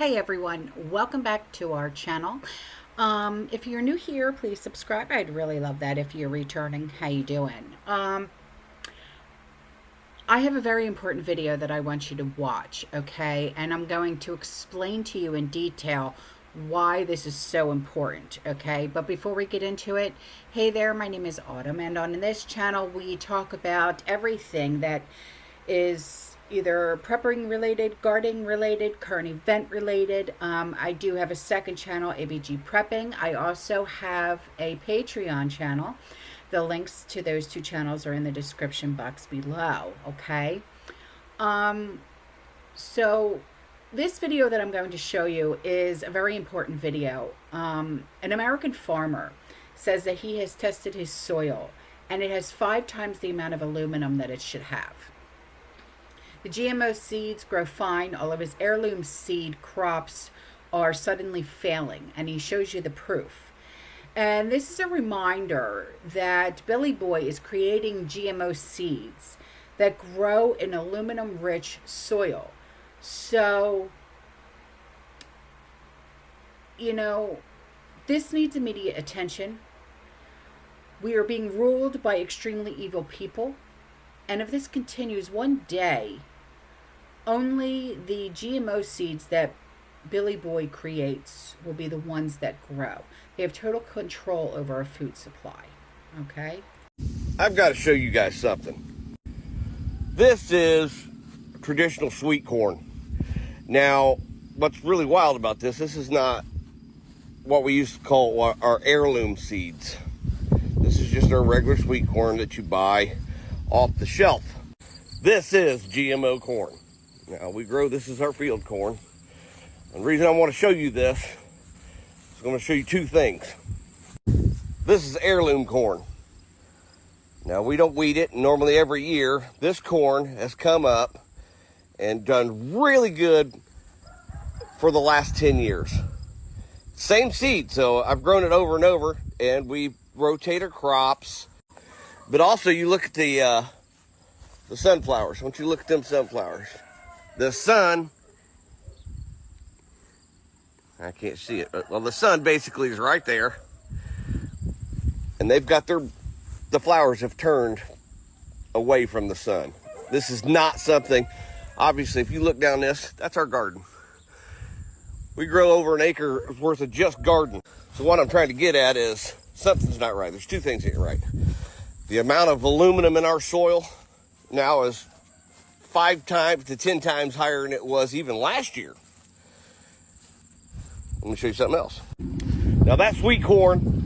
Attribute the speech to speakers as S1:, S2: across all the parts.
S1: Hey everyone, welcome back to our channel. If you're new here, please subscribe. I'd really love that if you're returning. How you doing? I have a very important video that I want you to watch, okay? And I'm going to explain to you in detail why this is so important, okay? But before we get into it, hey there, my name is Autumn, and on this channel we talk about everything that is either prepping related, gardening related, current event related. I do have a second channel, ABG Prepping. I also have a Patreon channel. The links to those two channels are in the description box below, okay? So this video that I'm going to show you is a very important video. An American farmer says that he has tested his soil and it has 5 times the amount of aluminum that it should have. The GMO seeds grow fine. All of his heirloom seed crops are suddenly failing, and he shows you the proof. And this is a reminder that Billy Boy is creating GMO seeds that grow in aluminum-rich soil. So, this needs immediate attention. We are being ruled by extremely evil people. And if this continues one day, only the GMO seeds that Billy Boy creates will be the ones that grow. They have total control over our food supply. Okay?
S2: I've got to show you guys something. This is traditional sweet corn. Now, what's really wild about this is not what we used to call our heirloom seeds. This is just our regular sweet corn that you buy off the shelf. This is GMO corn. Now we grow, this is our field corn. And the reason I want to show you this is I'm going to show you 2 things. This is heirloom corn. Now we don't weed it. Normally every year this corn has come up and done really good for the last 10 years. Same seed, so I've grown it over and over, and we rotate our crops. But also you look at the sunflowers. Once you look at them sunflowers, the sun, I can't see it, but well, the sun basically is right there, and they've got the flowers have turned away from the sun. This is not something, obviously, if you look down this, that's our garden. We grow over an acre worth of just garden. So what I'm trying to get at is something's not right. There's 2 things here, right? The amount of aluminum in our soil now is 5 times to 10 times higher than it was even last year. Let me show you something else. Now that sweet corn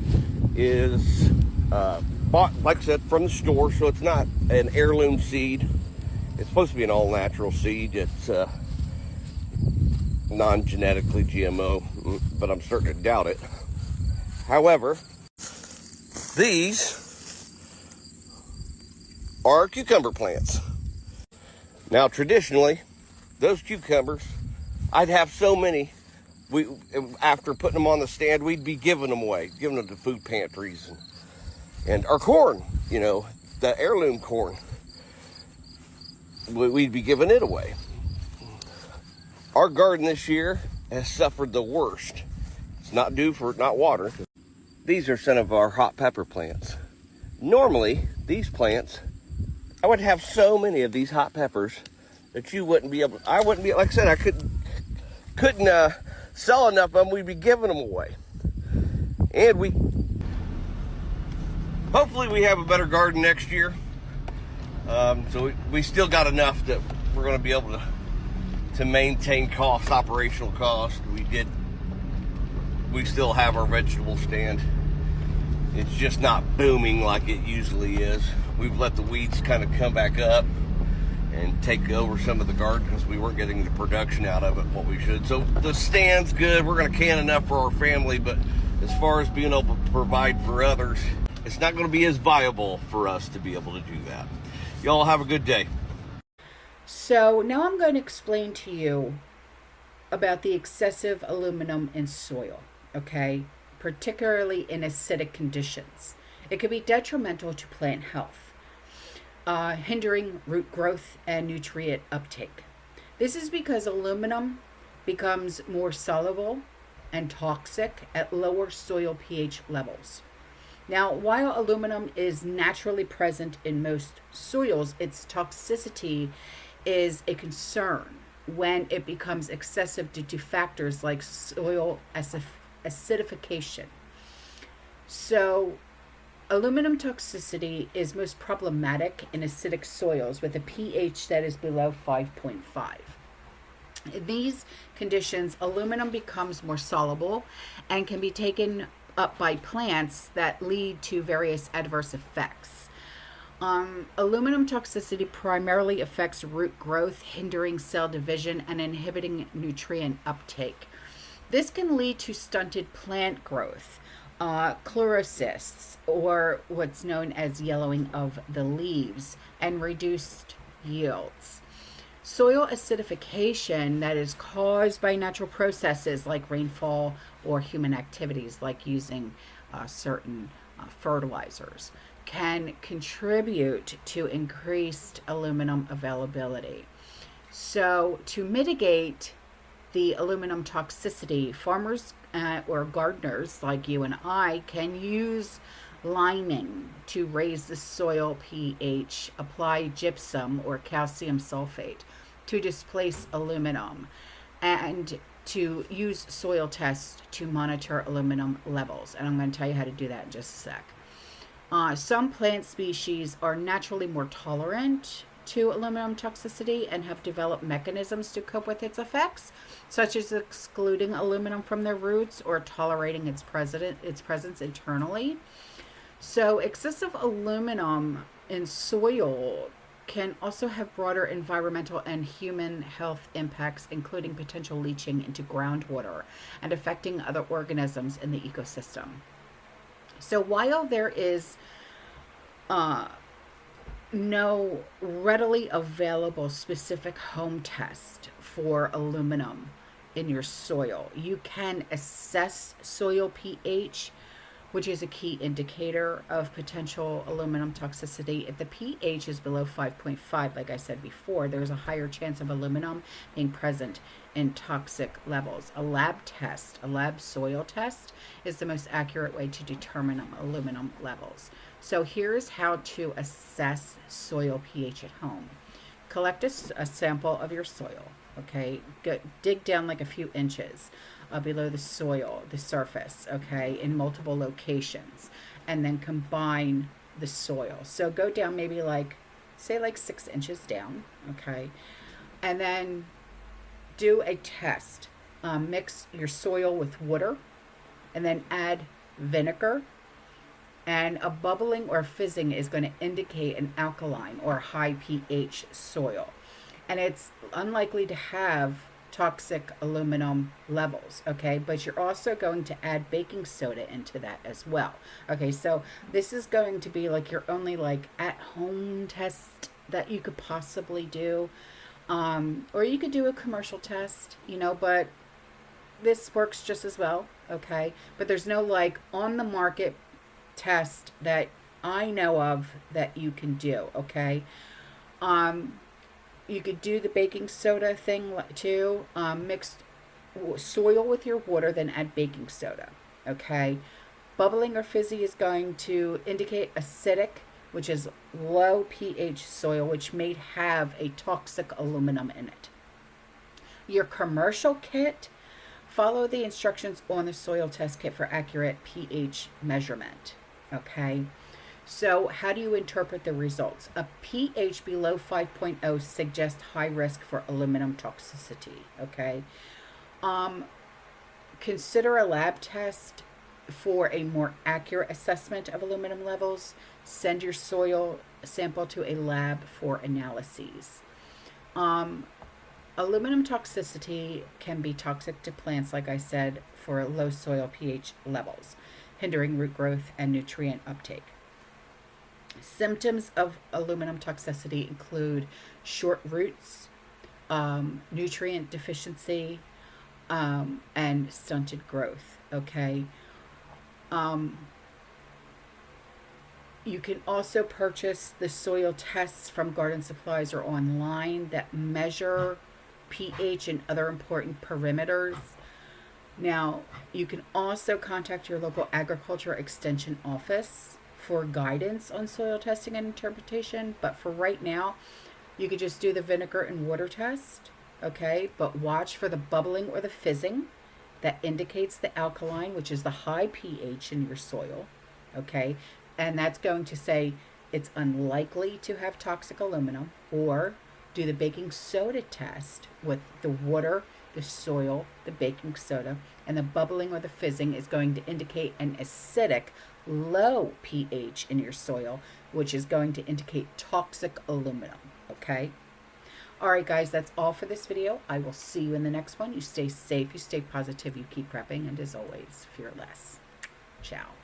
S2: is bought, like I said, from the store, so it's not an heirloom seed. It's supposed to be an all-natural seed. It's non-genetically GMO, but I'm starting to doubt it. However, these are cucumber plants. Now, traditionally, those cucumbers, I'd have so many. After putting them on the stand, we'd be giving them away, giving them to food pantries. And our corn, the heirloom corn, we'd be giving it away. Our garden this year has suffered the worst. It's not due for not water. These are some of our hot pepper plants. Normally, these plants, I would have so many of these hot peppers that you wouldn't be able, I wouldn't be, like I said, I couldn't sell enough of them. We'd be giving them away. And hopefully we have a better garden next year. So we still got enough that we're going to be able to maintain operational cost. We still have our vegetable stand. It's just not booming like it usually is. We've let the weeds kind of come back up and take over some of the garden because we weren't getting the production out of it what we should. So the stand's good. We're going to can enough for our family, but as far as being able to provide for others, it's not going to be as viable for us to be able to do that. Y'all have a good day.
S1: So now I'm going to explain to you about the excessive aluminum in soil, okay? Particularly in acidic conditions. It can be detrimental to plant health, hindering root growth and nutrient uptake. This is because aluminum becomes more soluble and toxic at lower soil pH levels. Now, while aluminum is naturally present in most soils, its toxicity is a concern when it becomes excessive due to factors like soil acidification. So, aluminum toxicity is most problematic in acidic soils with a pH that is below 5.5. In these conditions, aluminum becomes more soluble and can be taken up by plants that lead to various adverse effects. Aluminum toxicity primarily affects root growth, hindering cell division and inhibiting nutrient uptake. This can lead to stunted plant growth, chlorocysts, or what's known as yellowing of the leaves, and reduced yields. Soil acidification that is caused by natural processes like rainfall or human activities like using certain fertilizers can contribute to increased aluminum availability. So, to mitigate the aluminum toxicity, farmers or gardeners like you and I can use liming to raise the soil pH, apply gypsum or calcium sulfate to displace aluminum, and to use soil tests to monitor aluminum levels. And I'm going to tell you how to do that in just a sec. Some plant species are naturally more tolerant to aluminum toxicity and have developed mechanisms to cope with its effects, such as excluding aluminum from their roots or tolerating its presence internally. So, excessive aluminum in soil can also have broader environmental and human health impacts, including potential leaching into groundwater and affecting other organisms in the ecosystem. So, while there is no readily available specific home test for aluminum in your soil, you can assess soil pH, which is a key indicator of potential aluminum toxicity. If the pH is below 5.5, like I said before, there's a higher chance of aluminum being present in toxic levels. A lab soil test, is the most accurate way to determine aluminum levels. So here's how to assess soil pH at home. Collect a sample of your soil, okay? Dig down like a few inches below the soil, the surface, okay, in multiple locations, and then combine the soil. So go down maybe say 6 inches down, okay, and then do a test. Mix your soil with water, and then add vinegar. And a bubbling or fizzing is going to indicate an alkaline or high pH soil. And it's unlikely to have toxic aluminum levels, okay? But you're also going to add baking soda into that as well. Okay, so this is going to be like your only at home test that you could possibly do. Or you could do a commercial test, but this works just as well, okay? But there's no on the market test that I know of that you can do, okay? You could do the baking soda thing too. Mix soil with your water, then add baking soda, okay? Bubbling or fizzy is going to indicate acidic, which is low pH soil, which may have a toxic aluminum in it. Your commercial kit, follow the instructions on the soil test kit for accurate pH measurement, okay? So how do you interpret the results? A pH below 5.0 suggests high risk for aluminum toxicity, okay? Consider a lab test for a more accurate assessment of aluminum levels. Send your soil sample to a lab for analyses. Aluminum toxicity can be toxic to plants, like I said, for low soil pH levels, hindering root growth and nutrient uptake. Symptoms of aluminum toxicity include short roots, nutrient deficiency, and stunted growth, okay? You can also purchase the soil tests from garden supplies or online that measure pH and other important parameters. Now, you can also contact your local agriculture extension office for guidance on soil testing and interpretation, but for right now, you could just do the vinegar and water test, okay? But watch for the bubbling or the fizzing. That indicates the alkaline, which is the high pH in your soil, okay? And that's going to say it's unlikely to have toxic aluminum. Or do the baking soda test with the water, the soil, the baking soda, and the bubbling or the fizzing is going to indicate an acidic, low pH in your soil, which is going to indicate toxic aluminum, okay? All right, guys, that's all for this video. I will see you in the next one. You stay safe, you stay positive, you keep prepping, and as always, fearless. Ciao.